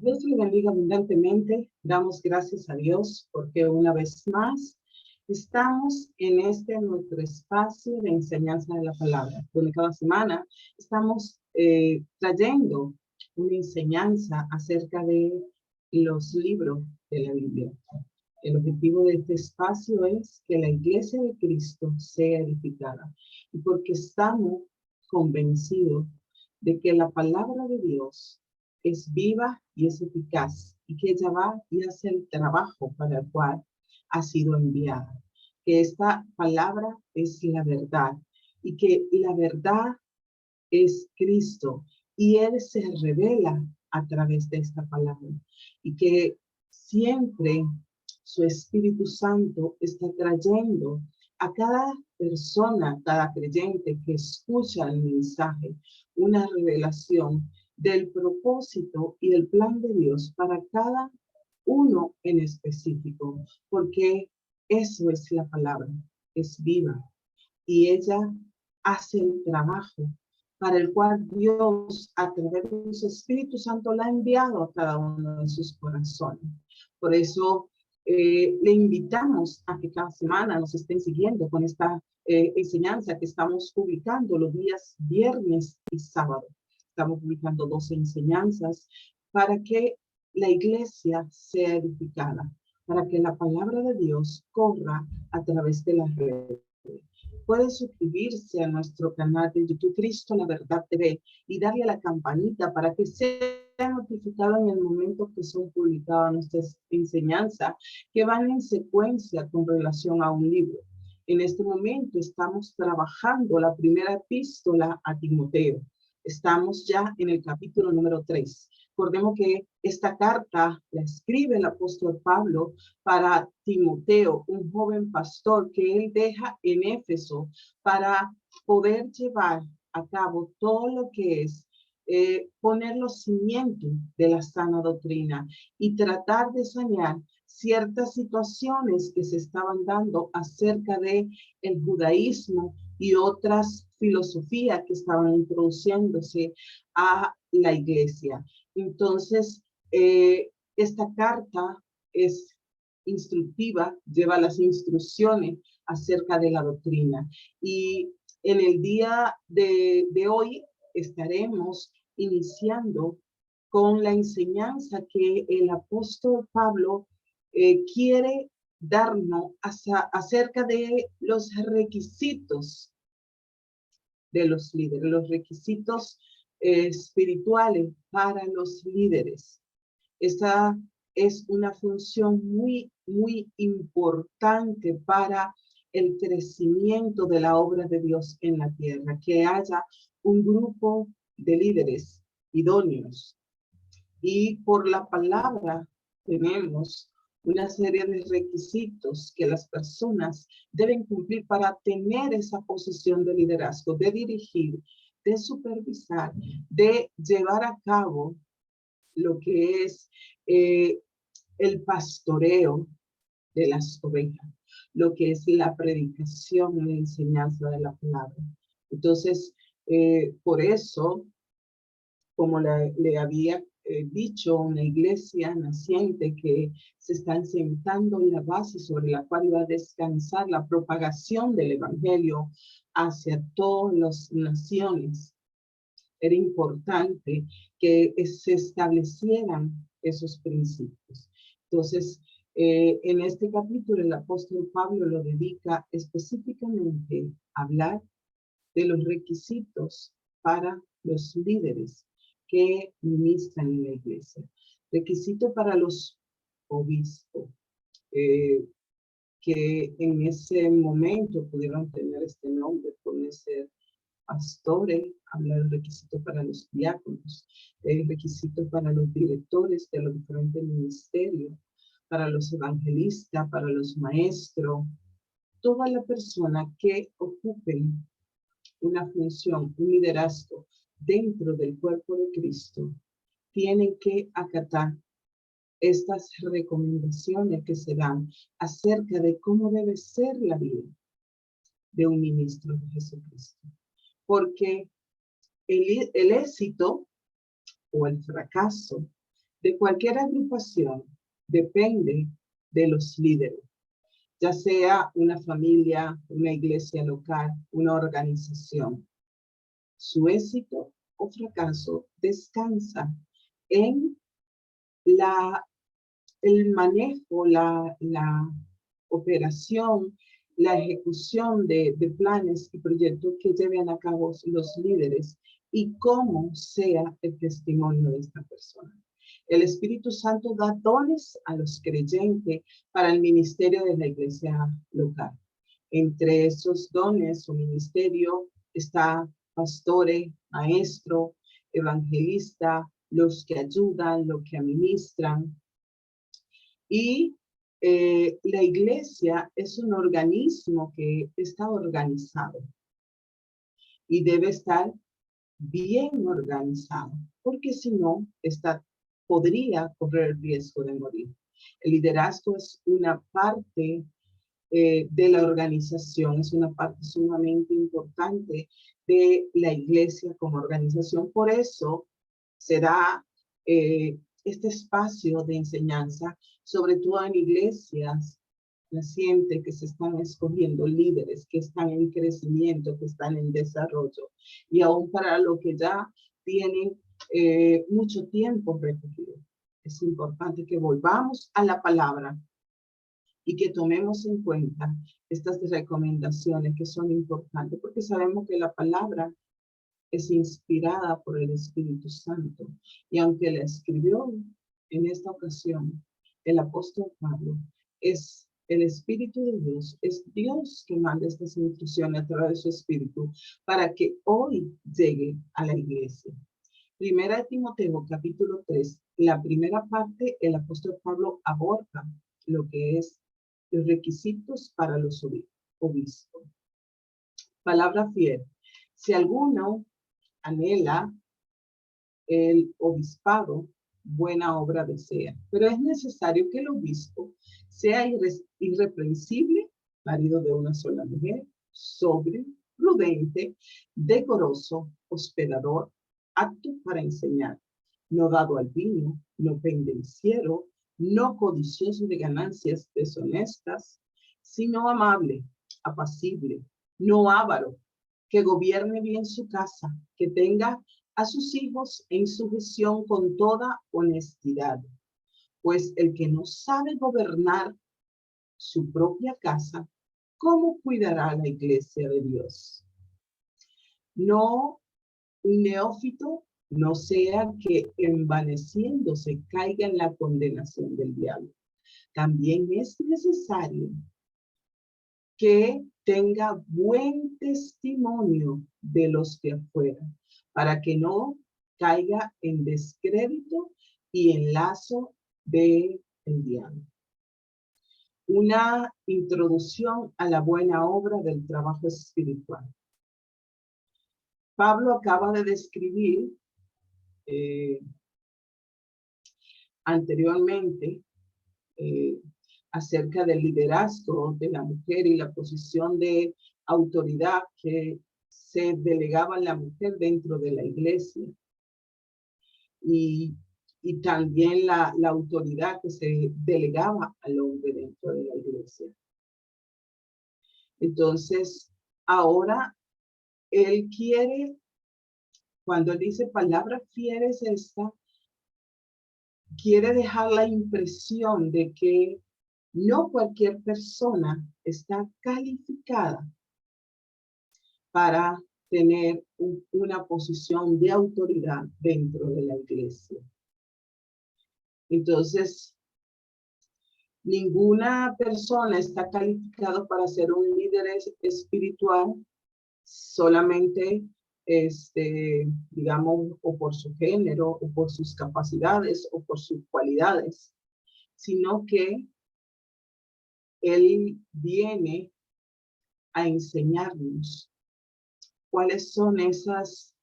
Dios le bendiga abundantemente. Damos gracias a Dios porque una vez más estamos en nuestro espacio de enseñanza de la palabra, donde cada semana estamos trayendo una enseñanza acerca de los libros de la Biblia. El objetivo de este espacio es que la iglesia de Cristo sea edificada y porque estamos convencidos de que la palabra de Dios es viva y es eficaz y que ella va y hace el trabajo para el cual ha sido enviada. Que esta palabra es la verdad y que la verdad es Cristo y Él se revela a través de esta palabra y que siempre su Espíritu Santo está trayendo a cada persona, cada creyente que escucha el mensaje, una revelación del propósito y el plan de Dios para cada uno en específico, porque eso es la palabra, es viva y ella hace el trabajo para el cual Dios, a través de su Espíritu Santo, la ha enviado a cada uno de sus corazones. Por eso le invitamos a que cada semana nos estén siguiendo con esta enseñanza que estamos publicando los días viernes y sábado. Estamos publicando 12 enseñanzas para que la iglesia sea edificada, para que la palabra de Dios corra a través de las redes. Puede suscribirse a nuestro canal de YouTube Cristo La Verdad TV y darle a la campanita para que sea notificado en el momento que son publicadas nuestras enseñanzas que van en secuencia con relación a un libro. En este momento estamos trabajando la primera epístola a Timoteo. Estamos ya en el capítulo número 3. Recordemos que esta carta la escribe el apóstol Pablo para Timoteo, un joven pastor que él deja en Éfeso para poder llevar a cabo todo lo que es poner los cimientos de la sana doctrina y tratar de sanear ciertas situaciones que se estaban dando acerca de el judaísmo y otras filosofías que estaban introduciéndose a la iglesia. Entonces, esta carta es instructiva, lleva las instrucciones acerca de la doctrina. Y en el día de hoy estaremos iniciando con la enseñanza que el apóstol Pablo quiere darnos acerca de los requisitos de los líderes, los requisitos espirituales para los líderes. Esa es una función muy importante para el crecimiento de la obra de Dios en la tierra, que haya un grupo de líderes idóneos. Y por la palabra tenemos una serie de requisitos que las personas deben cumplir para tener esa posición de liderazgo, de dirigir, de supervisar, de llevar a cabo lo que es el pastoreo de las ovejas, lo que es la predicación y la enseñanza de la palabra. Entonces, por eso, como le había dicho, una iglesia naciente que se está sentando en la base sobre la cual va a descansar la propagación del evangelio hacia todas las naciones. Era importante que se establecieran esos principios. Entonces, en este capítulo, el apóstol Pablo lo dedica específicamente a hablar de los requisitos para los líderes que ministran en la iglesia. Requisito para los obispos, que en ese momento pudieron tener este nombre, pueden ser pastores, habla del requisito para los diáconos, el requisito para los directores de los diferentes ministerios, para los evangelistas, para los maestros, toda la persona que ocupen una función, un liderazgo dentro del cuerpo de Cristo, tienen que acatar estas recomendaciones que se dan acerca de cómo debe ser la vida de un ministro de Jesucristo. Porque el éxito o el fracaso de cualquier agrupación depende de los líderes, ya sea una familia, una iglesia local, una organización. Su éxito o fracaso descansa en el manejo, la operación, la ejecución de planes y proyectos que lleven a cabo los líderes y cómo sea el testimonio de esta persona. El Espíritu Santo da dones a los creyentes para el ministerio de la iglesia local. Entre esos dones o ministerio está pastores, maestro, evangelista, los que ayudan, los que administran. Y la iglesia es un organismo que está organizado y debe estar bien organizado, porque si no, podría correr el riesgo de morir. El liderazgo es una parte de la organización, es una parte sumamente importante de la iglesia como organización. Por eso se da este espacio de enseñanza, sobre todo en iglesias nacientes que se están escogiendo líderes, que están en crecimiento, que están en desarrollo, y aún para lo que ya tienen mucho tiempo recogido. Es importante que volvamos a la palabra y que tomemos en cuenta estas recomendaciones que son importantes, porque sabemos que la palabra es inspirada por el Espíritu Santo. Y aunque la escribió en esta ocasión el apóstol Pablo, es el Espíritu de Dios, es Dios que manda estas instrucciones a través de su Espíritu para que hoy llegue a la iglesia. Primera de Timoteo, capítulo 3, la primera parte, el apóstol Pablo aborda lo que es los requisitos para los obispos. Palabra fiel. Si alguno anhela el obispado, buena obra desea. Pero es necesario que el obispo sea irreprensible, marido de una sola mujer, sobrio, prudente, decoroso, hospedador, apto para enseñar, no dado al vino, no pendenciero, no codicioso de ganancias deshonestas, sino amable, apacible, no avaro, que gobierne bien su casa, que tenga a sus hijos en sujeción con toda honestidad. Pues el que no sabe gobernar su propia casa, ¿cómo cuidará la iglesia de Dios? No, un neófito no sea que envaneciéndose caiga en la condenación del diablo. También es necesario que tenga buen testimonio de los de afuera, para que no caiga en descrédito y en lazo del diablo. Una introducción a la buena obra del trabajo espiritual. Pablo acaba de describir anteriormente acerca del liderazgo de la mujer y la posición de autoridad que se delegaba a la mujer dentro de la iglesia. Y también la autoridad que se delegaba al hombre dentro de la iglesia. Entonces, ahora él quiere, cuando él dice palabra fiel es esta, quiere dejar la impresión de que no cualquier persona está calificada para tener una posición de autoridad dentro de la iglesia. Entonces, ninguna persona está calificada para ser un líder espiritual solamente, digamos, o por su género, o por sus capacidades, o por sus cualidades, sino que él viene a enseñarnos cuáles son esas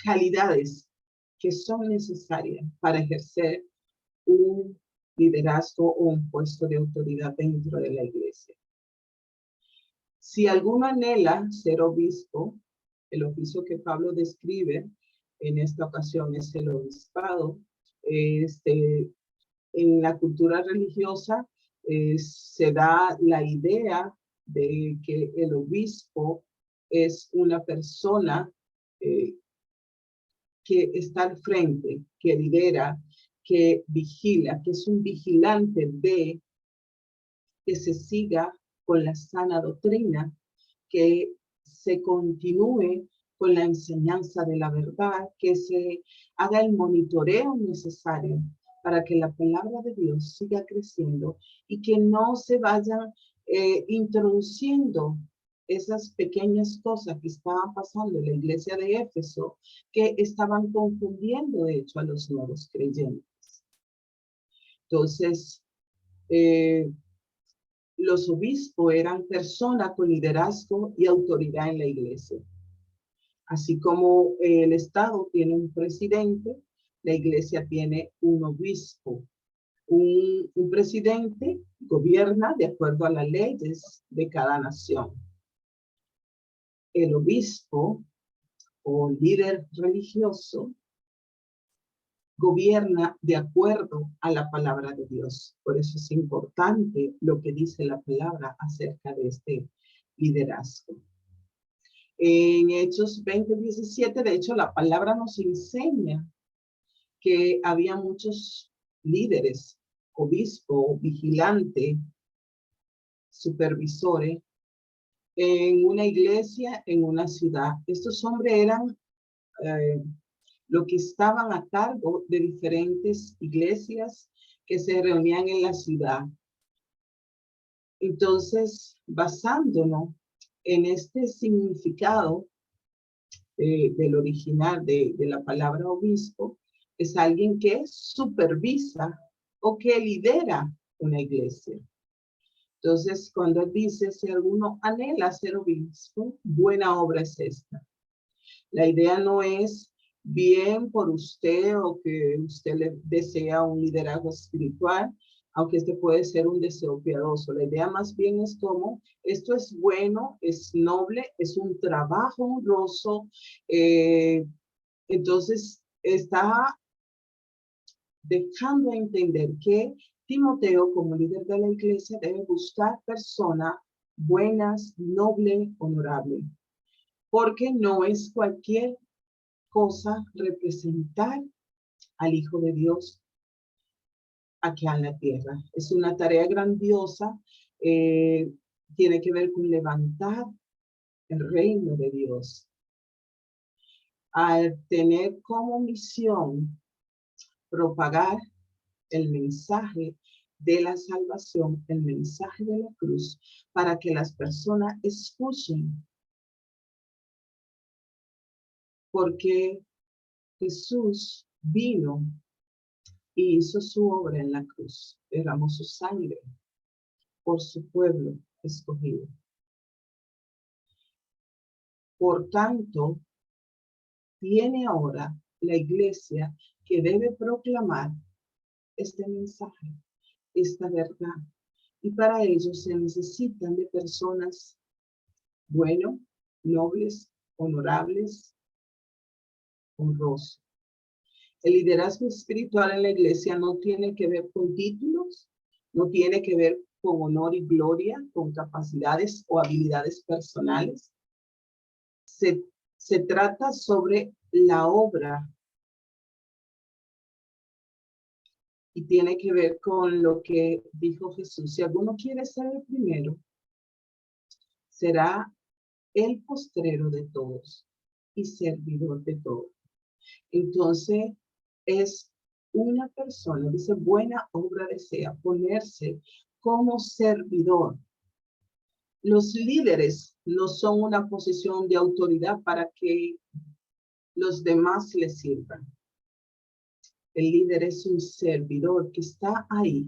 calidades que son necesarias para ejercer un liderazgo o un puesto de autoridad dentro de la iglesia. Si alguno anhela ser obispo, el oficio que Pablo describe en esta ocasión es el obispado. En la cultura religiosa se da la idea de que el obispo es una persona que está al frente, que lidera, que vigila, que es un vigilante de que se siga con la sana doctrina, que se continúe con la enseñanza de la verdad, que se haga el monitoreo necesario para que la palabra de Dios siga creciendo y que no se vayan introduciendo esas pequeñas cosas que estaban pasando en la iglesia de Éfeso, que estaban confundiendo de hecho a los nuevos creyentes. Entonces, los obispos eran personas con liderazgo y autoridad en la iglesia. Así como el Estado tiene un presidente, la iglesia tiene un obispo. Un presidente gobierna de acuerdo a las leyes de cada nación. El obispo o líder religioso gobierna de acuerdo a la palabra de Dios. Por eso es importante lo que dice la palabra acerca de este liderazgo. En Hechos 20:17, de hecho, la palabra nos enseña que había muchos líderes, obispos, vigilantes, supervisores, en una iglesia, en una ciudad. Estos hombres eran los que estaban a cargo de diferentes iglesias que se reunían en la ciudad. Entonces, basándonos en este significado del original de la palabra obispo, es alguien que supervisa o que lidera una iglesia. Entonces, cuando dice, si alguno anhela ser obispo, buena obra es esta. La idea no es bien por usted o que usted le desea un liderazgo espiritual, aunque este puede ser un deseo piadoso. La idea más bien es como esto es bueno, es noble, es un trabajo honroso. Entonces, está dejando entender que Timoteo, como líder de la iglesia, debe buscar personas buenas, nobles, honorables, porque no es cualquier cosa representar al Hijo de Dios aquí en la tierra. Es una tarea grandiosa, tiene que ver con levantar el reino de Dios. Al tener como misión propagar el mensaje de la salvación, el mensaje de la cruz, para que las personas escuchen. Porque Jesús vino y hizo su obra en la cruz, derramó su sangre por su pueblo escogido. Por tanto, tiene ahora la iglesia que debe proclamar este mensaje, esta verdad. Y para ello se necesitan de personas buenas, nobles, honorables, honrosas. El liderazgo espiritual en la iglesia no tiene que ver con títulos, no tiene que ver con honor y gloria, con capacidades o habilidades personales. Se trata sobre la obra y tiene que ver con lo que dijo Jesús. Si alguno quiere ser el primero, será el postrero de todos y servidor de todos. Entonces, es una persona, dice, buena obra desea, ponerse como servidor. Los líderes no son una posición de autoridad para que los demás le sirvan. El líder es un servidor que está ahí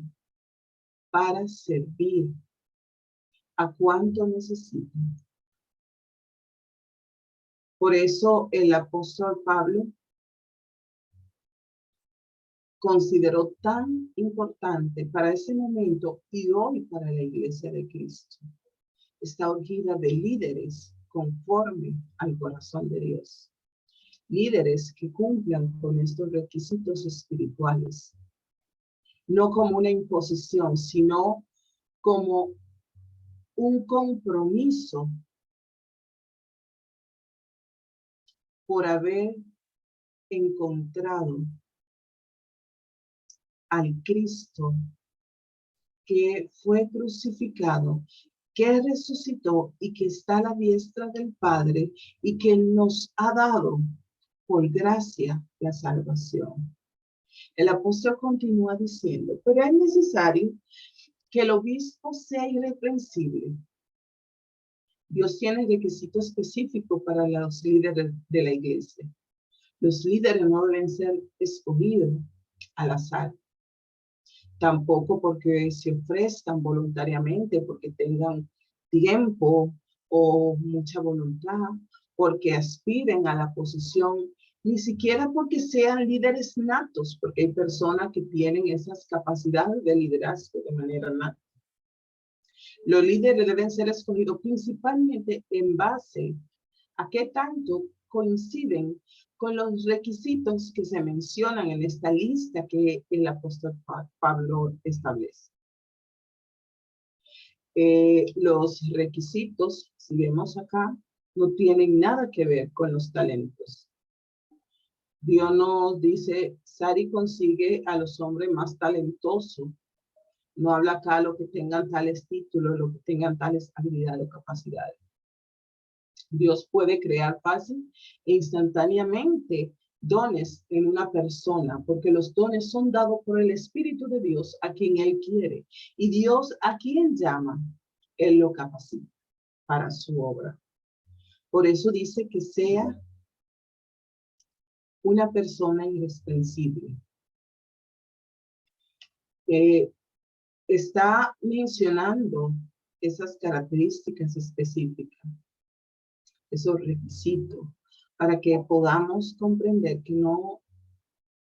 para servir a cuanto necesita. Por eso el apóstol Pablo consideró tan importante para ese momento y hoy para la iglesia de Cristo esta ungida de líderes conforme al corazón de Dios. líderes que cumplan con estos requisitos espirituales, no como una imposición, sino como un compromiso por haber encontrado al Cristo que fue crucificado, que resucitó y que está a la diestra del Padre y que nos ha dado por gracia la salvación. El apóstol continúa diciendo, pero es necesario que el obispo sea irreprensible. Dios tiene requisitos específicos para los líderes de la iglesia. Los líderes no deben ser escogidos al azar. Tampoco porque se ofrezcan voluntariamente, porque tengan tiempo o mucha voluntad, porque aspiren a la posición, ni siquiera porque sean líderes natos, porque hay personas que tienen esas capacidades de liderazgo de manera nata. Los líderes deben ser escogidos principalmente en base a qué tanto coinciden con los requisitos que se mencionan en esta lista que el apóstol Pablo establece. Los requisitos, si vemos acá, no tienen nada que ver con los talentos. Dios nos dice, Sari consigue a los hombres más talentosos. No habla acá lo que tengan tales títulos, lo que tengan tales habilidades o capacidades. Dios puede crear fácil e instantáneamente dones en una persona, porque los dones son dados por el Espíritu de Dios a quien Él quiere. Y Dios a quien llama, Él lo capacita para su obra. Por eso dice que sea una persona irreprensible. Está mencionando esas características específicas, esos requisitos, para que podamos comprender que no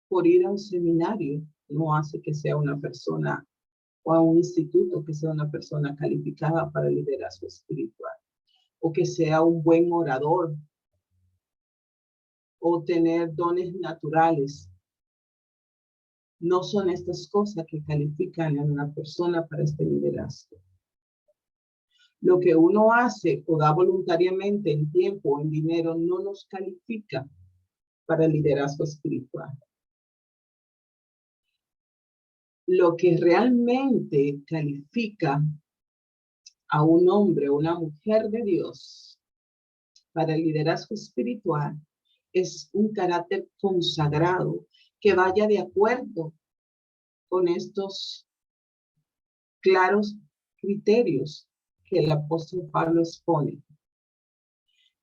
por ir a un seminario no hace que sea una persona o a un instituto que sea una persona calificada para el liderazgo espiritual, o que sea un buen orador, o tener dones naturales. No son estas cosas que califican a una persona para este liderazgo. Lo que uno hace o da voluntariamente en tiempo o en dinero no nos califica para el liderazgo espiritual. Lo que realmente califica a un hombre o una mujer de Dios para el liderazgo espiritual es un carácter consagrado que vaya de acuerdo con estos claros criterios que el apóstol Pablo expone.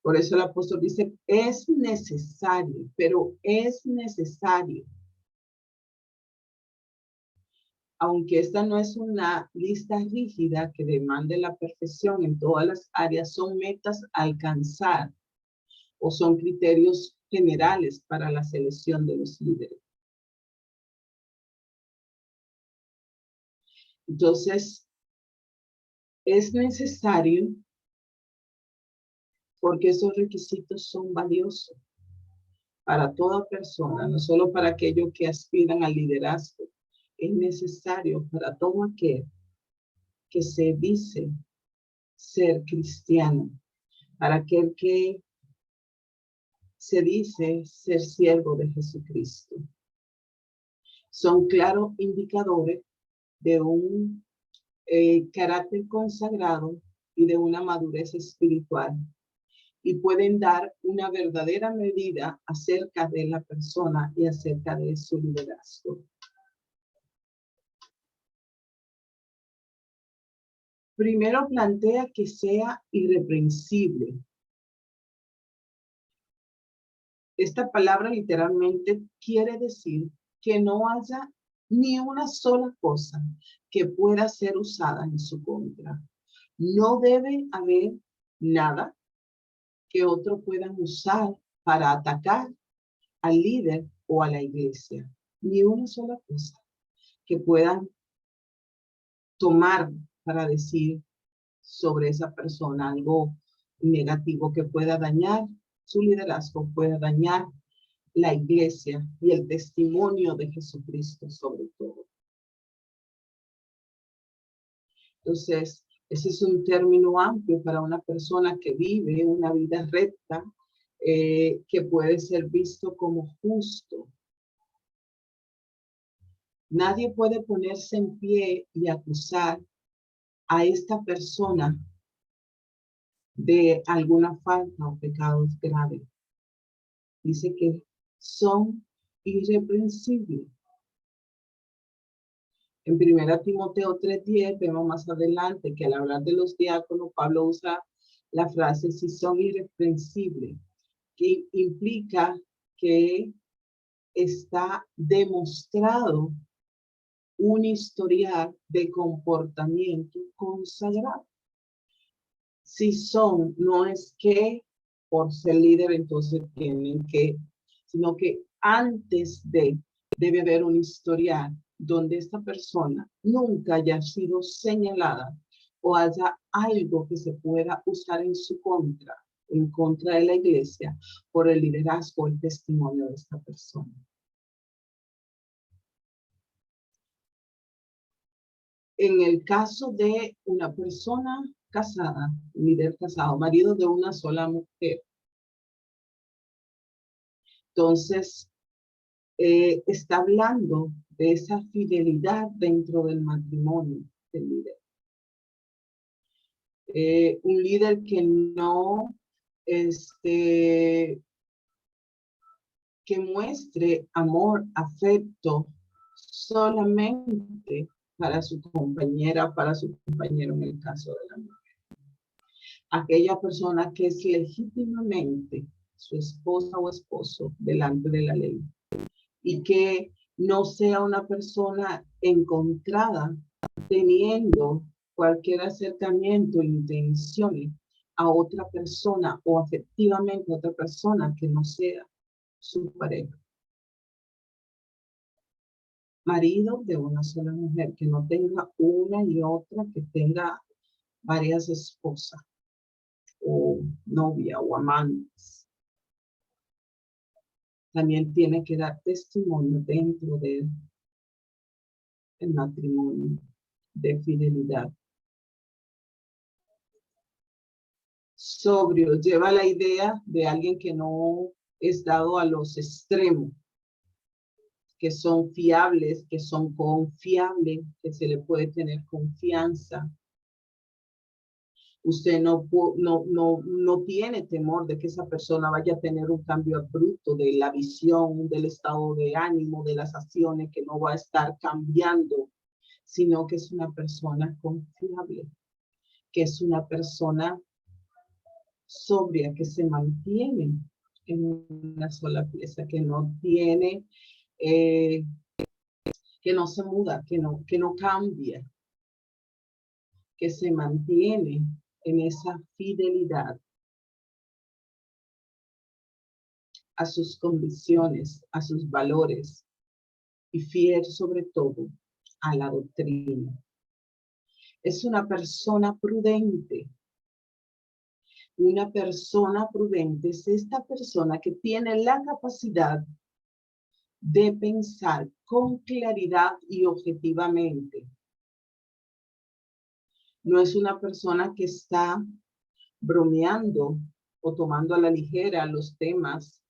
Por eso el apóstol dice, es necesario, pero es necesario. Aunque esta no es una lista rígida que demande la perfección en todas las áreas, son metas a alcanzar o son criterios generales para la selección de los líderes. Entonces, es necesario porque esos requisitos son valiosos para toda persona, no solo para aquellos que aspiran al liderazgo. Es necesario para todo aquel que se dice ser cristiano, para aquel que se dice ser siervo de Jesucristo. Son claros indicadores de un carácter consagrado y de una madurez espiritual, y pueden dar una verdadera medida acerca de la persona y acerca de su liderazgo. Primero plantea que sea irreprensible. Esta palabra literalmente quiere decir que no haya ni una sola cosa que pueda ser usada en su contra. No debe haber nada que otros puedan usar para atacar al líder o a la iglesia. Ni una sola cosa que puedan tomar para decir sobre esa persona algo negativo que pueda dañar su liderazgo, pueda dañar la iglesia y el testimonio de Jesucristo sobre todo. Entonces, ese es un término amplio para una persona que vive una vida recta, que puede ser visto como justo. Nadie puede ponerse en pie y acusar a esta persona de alguna falta o pecados graves. Dice que son irreprensibles. En 1 Timoteo 3:10 vemos más adelante que al hablar de los diáconos, Pablo usa la frase si son irreprensibles, que implica que está demostrado un historial de comportamiento consagrado. Si son, no es que por ser líder entonces tienen que, sino que antes de, debe haber un historial donde esta persona nunca haya sido señalada o haya algo que se pueda usar en su contra, en contra de la iglesia, por el liderazgo, el testimonio de esta persona. En el caso de una persona casada, líder casado, marido de una sola mujer, entonces está hablando de esa fidelidad dentro del matrimonio del líder. Un líder que no, que muestre amor, afecto solamente para su compañera, para su compañero en el caso de la mujer. Aquella persona que es legítimamente su esposa o esposo delante de la ley y que no sea una persona encontrada teniendo cualquier acercamiento, intenciones a otra persona o afectivamente a otra persona que no sea su pareja. Marido de una sola mujer, que no tenga una y otra, que tenga varias esposas o novia o amantes. También tiene que dar testimonio dentro del matrimonio de fidelidad. Sobrio lleva la idea de alguien que no es dado a los extremos, que son fiables, que son confiables, que se le puede tener confianza. Usted no tiene temor de que esa persona vaya a tener un cambio abrupto de la visión, del estado de ánimo, de las acciones, que no va a estar cambiando, sino que es una persona confiable, que es una persona sobria, que se mantiene en una sola pieza, que no tiene, que no se muda, que no cambia, que se mantiene en esa fidelidad a sus convicciones, a sus valores y fiel sobre todo a la doctrina. Es una persona prudente. Una persona prudente es esta persona que tiene la capacidad de pensar con claridad y objetivamente. No es una persona que está bromeando o tomando a la ligera los temas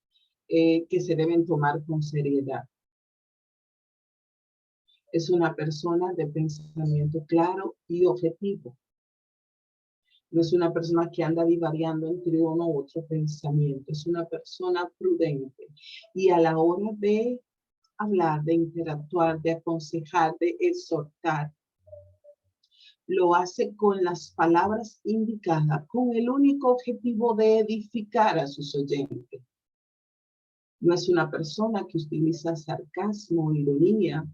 que se deben tomar con seriedad. Es una persona de pensamiento claro y objetivo. No es una persona que anda divariando entre uno u otro pensamiento. Es una persona prudente. Y a la hora de hablar, de interactuar, de aconsejar, de exhortar, lo hace con las palabras indicadas, con el único objetivo de edificar a sus oyentes. No es una persona que utiliza sarcasmo, ironía,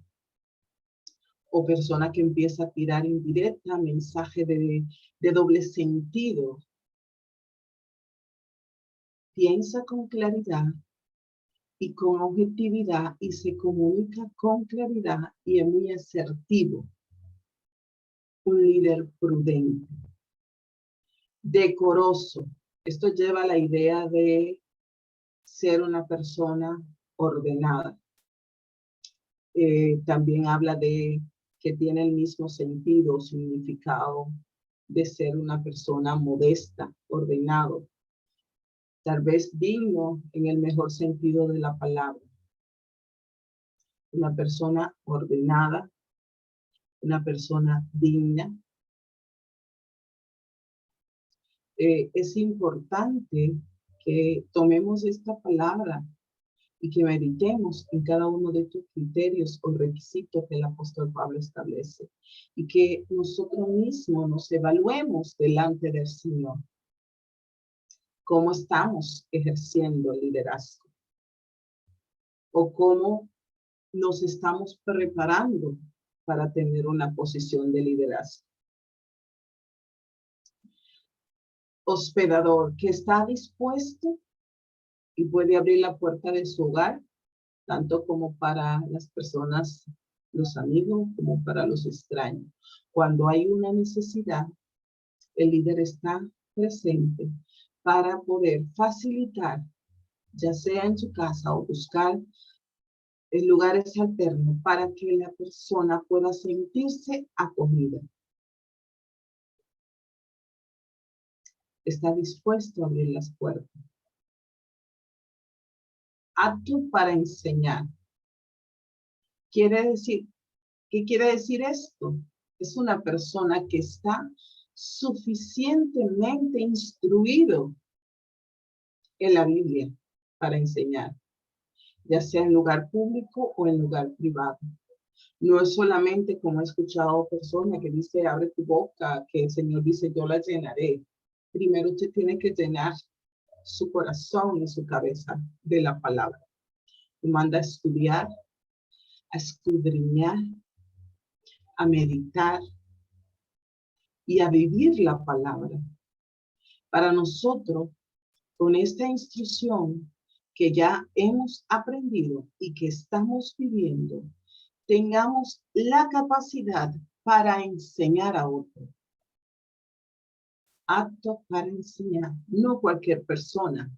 o persona que empieza a tirar indirecta, mensaje de doble sentido. Piensa con claridad y con objetividad y se comunica con claridad y es muy asertivo. Un líder prudente, decoroso. Esto lleva a la idea de ser una persona ordenada. También habla de que tiene el mismo sentido, significado de ser una persona modesta, ordenado, tal vez digno en el mejor sentido de la palabra. Una persona ordenada, una persona digna. Es importante que tomemos esta palabra y que meditemos en cada uno de estos criterios o requisitos que el apóstol Pablo establece y que nosotros mismos nos evaluemos delante del Señor. ¿Cómo estamos ejerciendo el liderazgo? ¿O cómo nos estamos preparando para tener una posición de liderazgo? Hospedador que está dispuesto y puede abrir la puerta de su hogar, tanto como para las personas, los amigos, como para los extraños. Cuando hay una necesidad, el líder está presente para poder facilitar, ya sea en su casa o buscar lugares alternos para que la persona pueda sentirse acogida. Está dispuesto a abrir las puertas. Apto para enseñar. ¿Qué quiere decir esto? Es una persona que está suficientemente instruido en la Biblia para enseñar, ya sea en lugar público o en lugar privado. No es solamente como he escuchado personas que dice, abre tu boca, que el Señor dice, yo la llenaré. Primero usted tiene que llenar su corazón y su cabeza de la palabra. Te manda a estudiar, a escudriñar, a meditar y a vivir la palabra. Para nosotros, con esta instrucción que ya hemos aprendido y que estamos viviendo, tengamos la capacidad para enseñar a otros. Apto para enseñar. No cualquier persona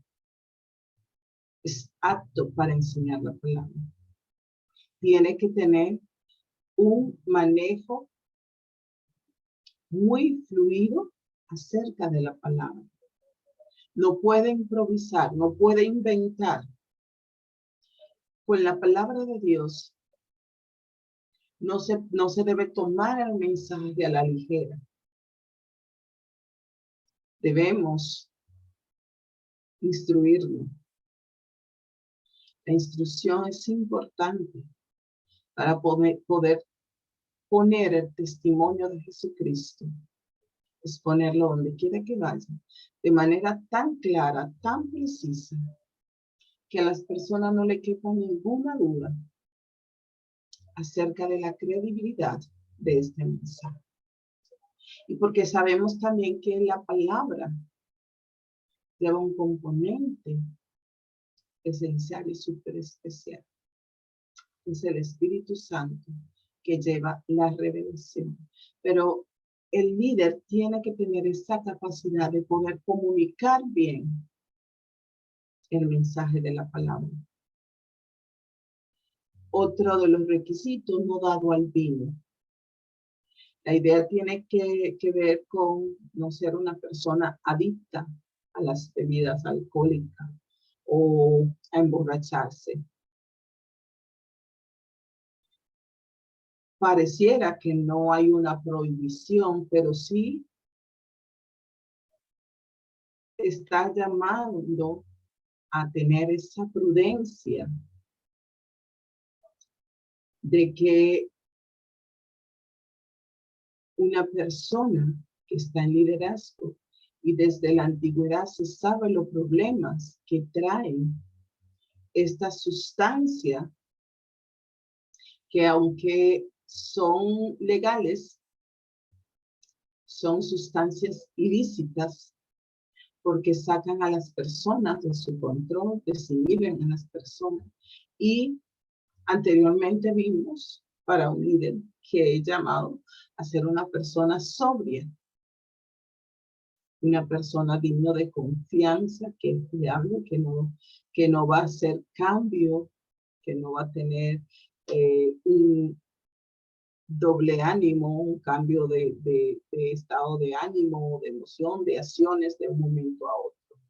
es apto para enseñar la palabra. Tiene que tener un manejo muy fluido acerca de la palabra. No puede improvisar, no puede inventar. Pues la palabra de Dios no se debe tomar el mensaje a la ligera. Debemos instruirnos. La instrucción es importante para poder poner el testimonio de Jesucristo, exponerlo donde quiera que vaya, de manera tan clara, tan precisa, que a las personas no le quepa ninguna duda acerca de la credibilidad de este mensaje. Y porque sabemos también que la palabra lleva un componente esencial y súper especial. Es el Espíritu Santo que lleva la revelación. Pero el líder tiene que tener esa capacidad de poder comunicar bien el mensaje de la palabra. Otro de los requisitos, no dado al vino. La idea tiene que ver con no ser una persona adicta a las bebidas alcohólicas o a emborracharse. Pareciera que no hay una prohibición, pero sí está llamando a tener esa prudencia de que una persona que está en liderazgo y desde la antigüedad se sabe los problemas que traen esta sustancia que aunque son legales, son sustancias ilícitas porque sacan a las personas de su control, desinhiben a las personas. Y anteriormente vimos para un líder que he llamado a ser una persona sobria, una persona digna de confianza, que es fiable, que no va a hacer cambio que no va a tener un doble ánimo, un cambio de estado de ánimo, de emoción, de acciones de un momento a otro.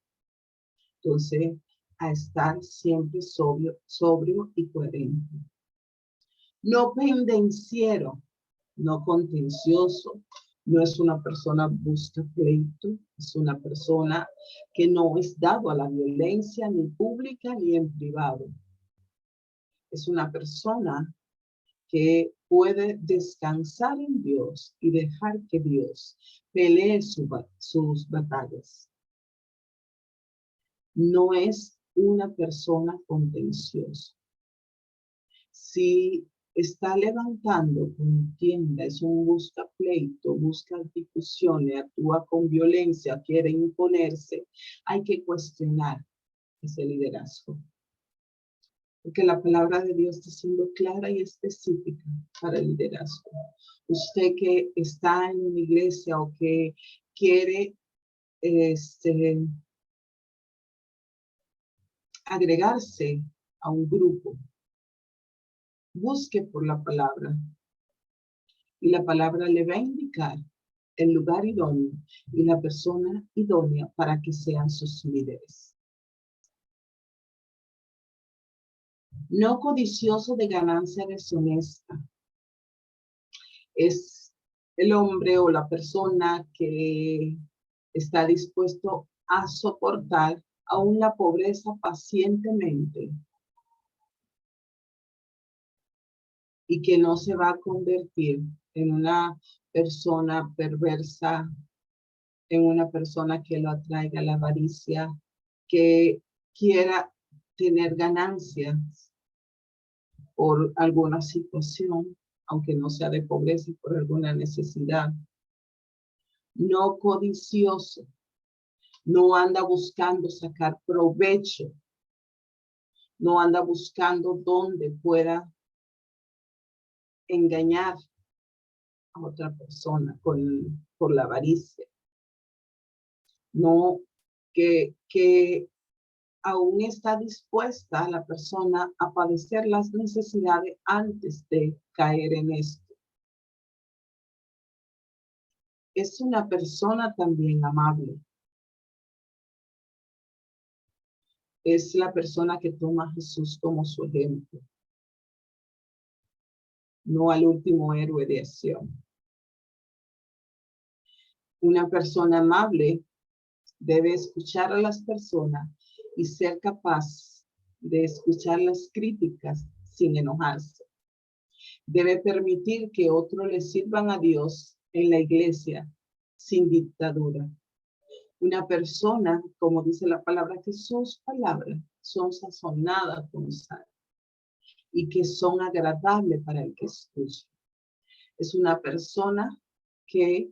Entonces, a estar siempre sobrio y coherente. No pendenciero, no contencioso, no es una persona busca pleito, es una persona que no es dado a la violencia ni pública ni en privado. Es una persona que puede descansar en Dios y dejar que Dios pelee sus batallas. No es una persona contenciosa. Si está levantando contienda, es un busca pleito, busca discusiones, actúa con violencia, quiere imponerse, hay que cuestionar ese liderazgo. Porque la palabra de Dios está siendo clara y específica para el liderazgo. Usted que está en una iglesia o que quiere agregarse a un grupo, busque por la palabra. Y la palabra le va a indicar el lugar idóneo y la persona idónea para que sean sus líderes. No codicioso de ganancia deshonesta. Es el hombre o la persona que está dispuesto a soportar aún la pobreza pacientemente y que no se va a convertir en una persona perversa, en una persona que lo atraiga la avaricia, que quiera tener ganancias por alguna situación, aunque no sea de pobreza, por alguna necesidad. No codicioso, no anda buscando sacar provecho, no anda buscando dónde pueda engañar a otra persona por la avaricia. No, que aún está dispuesta la persona a padecer las necesidades antes de caer en esto. Es una persona también amable. Es la persona que toma a Jesús como su ejemplo, no al último héroe de acción. Una persona amable debe escuchar a las personas y ser capaz de escuchar las críticas sin enojarse. Debe permitir que otros le sirvan a Dios en la iglesia sin dictadura. Una persona, como dice la palabra, que sus palabras son sazonadas con sal y que son agradables para el que escucha. Es una persona que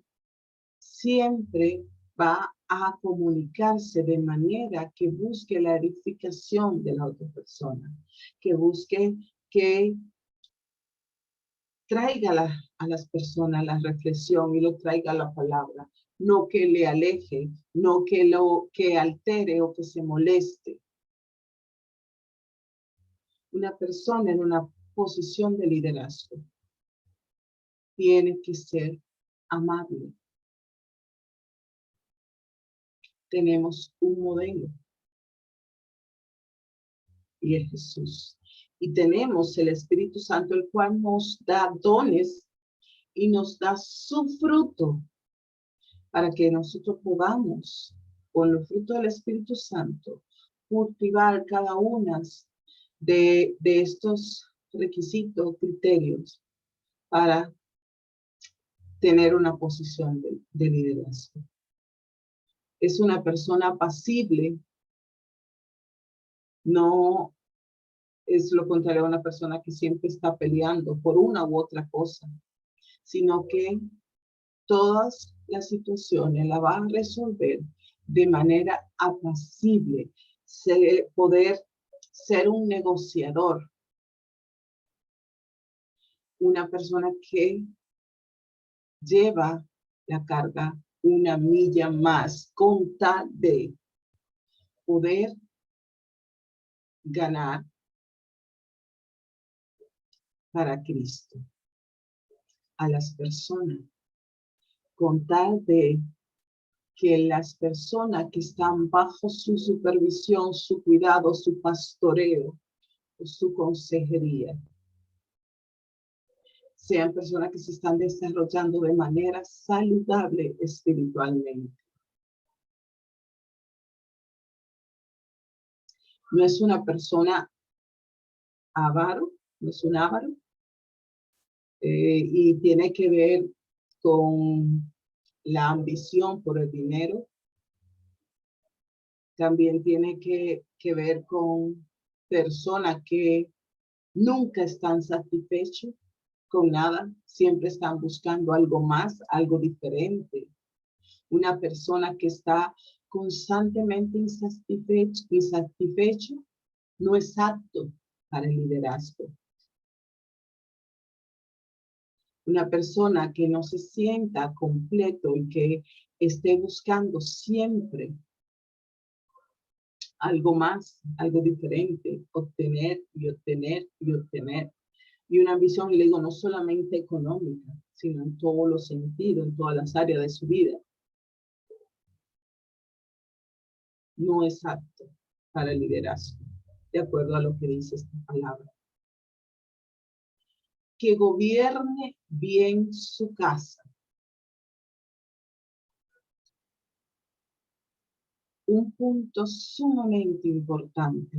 siempre va a comunicarse de manera que busque la edificación de la otra persona, que busque que traiga a las personas la reflexión y lo traiga a la palabra, no que le aleje, no que altere o que se moleste. Una persona en una posición de liderazgo tiene que ser amable. Tenemos un modelo y es Jesús. Y tenemos el Espíritu Santo, el cual nos da dones y nos da su fruto para que nosotros podamos, con los frutos del Espíritu Santo, cultivar cada uno de estos requisitos, criterios, para tener una posición de liderazgo. Es una persona apacible, no es lo contrario a una persona que siempre está peleando por una u otra cosa, sino que todas las situaciones las va a resolver de manera apacible, poder ser un negociador, una persona que lleva la carga una milla más con tal de poder ganar para Cristo a las personas, con tal de que las personas que están bajo su supervisión, su cuidado, su pastoreo o su consejería, sean personas que se están desarrollando de manera saludable espiritualmente. No es una persona avaro, no es un avaro, y tiene que ver con la ambición por el dinero. También tiene que ver con personas que nunca están satisfechos con nada, siempre están buscando algo más, algo diferente. Una persona que está constantemente insatisfecho no es apto para el liderazgo. Una persona que no se sienta completo y que esté buscando siempre algo más, algo diferente, obtener y obtener y obtener. Y una ambición, le digo, no solamente económica, sino en todos los sentidos, en todas las áreas de su vida. No es apto para el liderazgo, de acuerdo a lo que dice esta palabra. Que gobierne bien su casa. Un punto sumamente importante.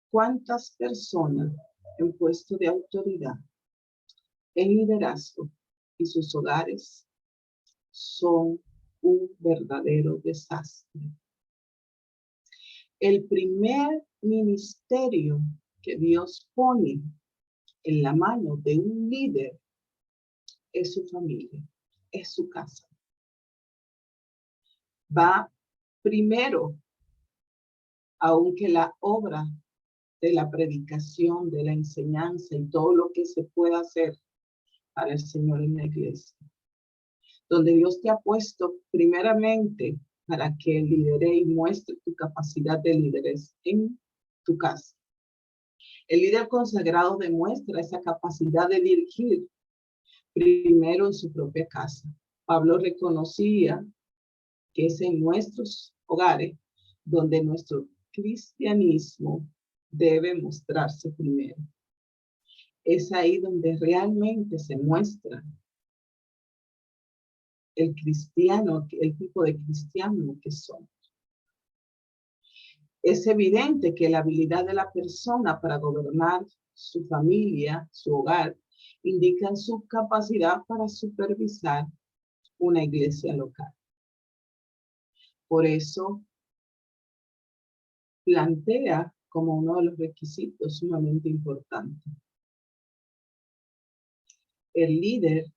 ¿Cuántas personas en puesto de autoridad, en liderazgo y sus hogares son un verdadero desastre? El primer ministerio que Dios pone en la mano de un líder es su familia, es su casa. Va primero, aunque la obra de la predicación, de la enseñanza y todo lo que se pueda hacer para el Señor en la iglesia, donde Dios te ha puesto primeramente para que lidere y muestre tu capacidad de liderazgo en tu casa. El líder consagrado demuestra esa capacidad de dirigir primero en su propia casa. Pablo reconocía que es en nuestros hogares donde nuestro cristianismo debe mostrarse primero. Es ahí donde realmente se muestra el cristiano, el tipo de cristiano que somos. Es evidente que la habilidad de la persona para gobernar su familia, su hogar, indican su capacidad para supervisar una iglesia local. Por eso plantea como uno de los requisitos sumamente importantes. El líder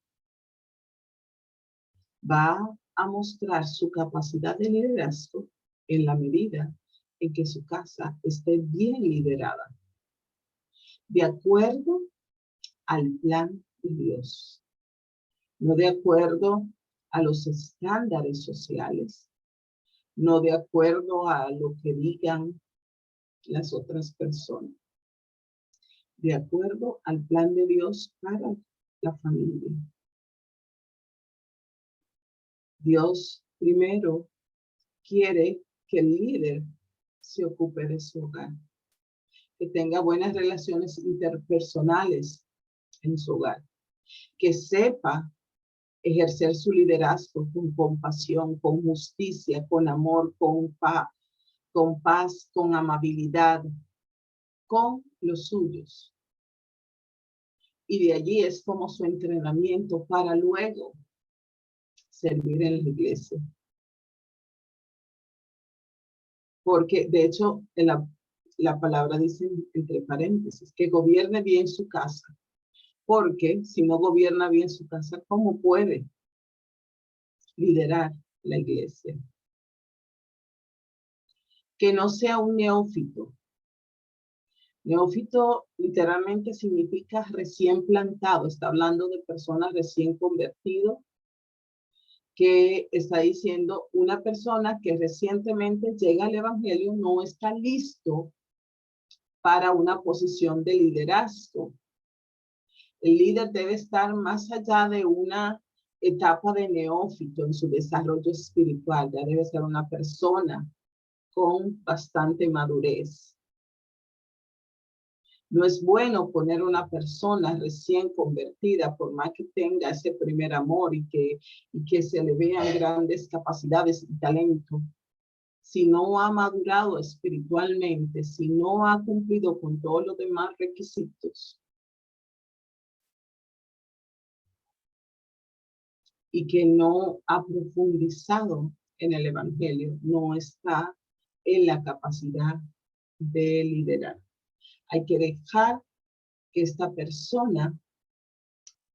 va a mostrar su capacidad de liderazgo en la medida en que su casa esté bien liderada, de acuerdo al plan de Dios, no de acuerdo a los estándares sociales, no de acuerdo a lo que digan las otras personas, de acuerdo al plan de Dios para la familia. Dios primero quiere que el líder se ocupe de su hogar, que tenga buenas relaciones interpersonales en su hogar, que sepa ejercer su liderazgo con compasión, con justicia, con amor, con paz, con amabilidad, con los suyos. Y de allí es como su entrenamiento para luego servir en la iglesia. Porque de hecho la palabra dice entre paréntesis que gobierne bien su casa. Porque si no gobierna bien su casa, ¿cómo puede liderar la iglesia? Que no sea un neófito. Neófito literalmente significa recién plantado. Está hablando de personas recién convertidas, que está diciendo una persona que recientemente llega al evangelio no está listo para una posición de liderazgo. El líder debe estar más allá de una etapa de neófito en su desarrollo espiritual. Ya debe ser una persona con bastante madurez. No es bueno poner una persona recién convertida, por más que tenga ese primer amor y que se le vean grandes capacidades y talento. Si no ha madurado espiritualmente, si no ha cumplido con todos los demás requisitos, y que no ha profundizado en el evangelio, no está en la capacidad de liderar. Hay que dejar que esta persona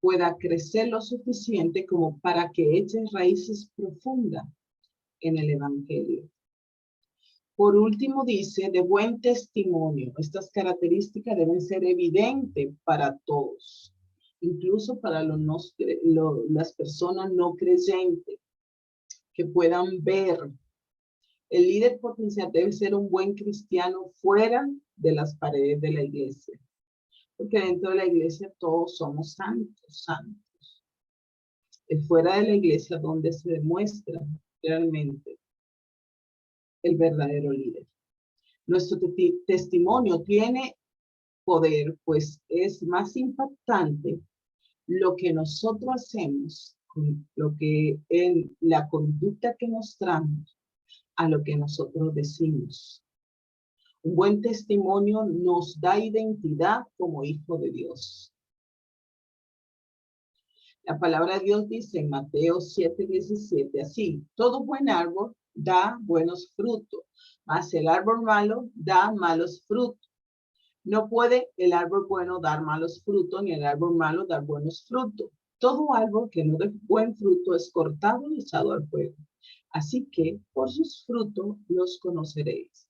pueda crecer lo suficiente como para que eche raíces profundas en el evangelio. Por último, dice, de buen testimonio. Estas características deben ser evidentes para todos, incluso para las personas no creyentes, que puedan ver. El líder potencial debe ser un buen cristiano fuera de las paredes de la iglesia, porque dentro de la iglesia todos somos santos, santos. Es fuera de la iglesia donde se demuestra realmente el verdadero líder. Nuestro testimonio tiene poder, pues es más impactante lo que nosotros hacemos, lo que en la conducta que mostramos, a lo que nosotros decimos. Un buen testimonio nos da identidad como hijo de Dios. La palabra de Dios dice en Mateo 7:17, así, todo buen árbol da buenos frutos, mas el árbol malo da malos frutos. No puede el árbol bueno dar malos frutos, ni el árbol malo dar buenos frutos. Todo árbol que no dé buen fruto es cortado y echado al fuego. Así que por sus frutos los conoceréis.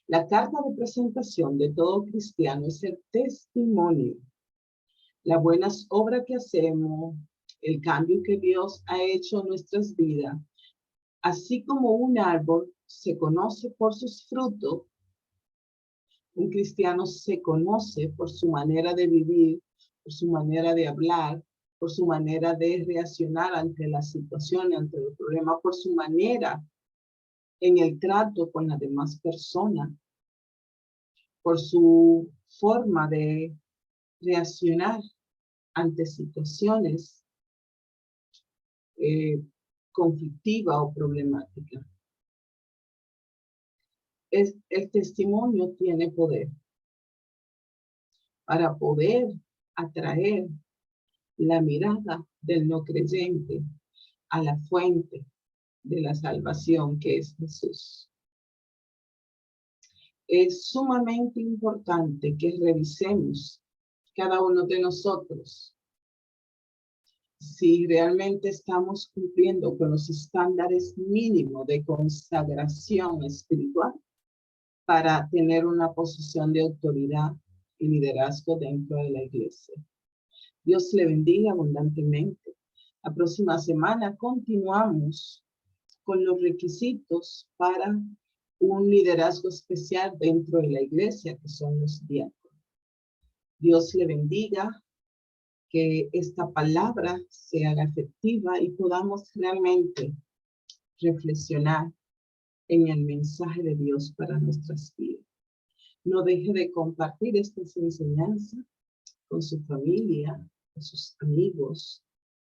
La carta de presentación de todo cristiano es el testimonio. Las buenas obras que hacemos, el cambio que Dios ha hecho en nuestras vidas, así como un árbol se conoce por sus frutos, un cristiano se conoce por su manera de vivir, por su manera de hablar, por su manera de reaccionar ante las situaciones, ante los problemas, por su manera en el trato con las demás personas, por su forma de reaccionar ante situaciones conflictivas o problemáticas. El testimonio tiene poder para poder atraer la mirada del no creyente a la fuente de la salvación, que es Jesús. Es sumamente importante que revisemos cada uno de nosotros si realmente estamos cumpliendo con los estándares mínimos de consagración espiritual para tener una posición de autoridad y liderazgo dentro de la iglesia. Dios le bendiga abundantemente. La próxima semana continuamos con los requisitos para un liderazgo especial dentro de la iglesia, que son los diáconos. Dios le bendiga, que esta palabra se haga efectiva y podamos realmente reflexionar en el mensaje de Dios para nuestras vidas. No deje de compartir estas enseñanzas con su familia, con sus amigos,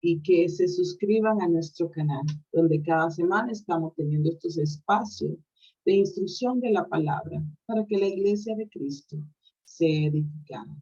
y que se suscriban a nuestro canal, donde cada semana estamos teniendo estos espacios de instrucción de la palabra para que la iglesia de Cristo sea edificada.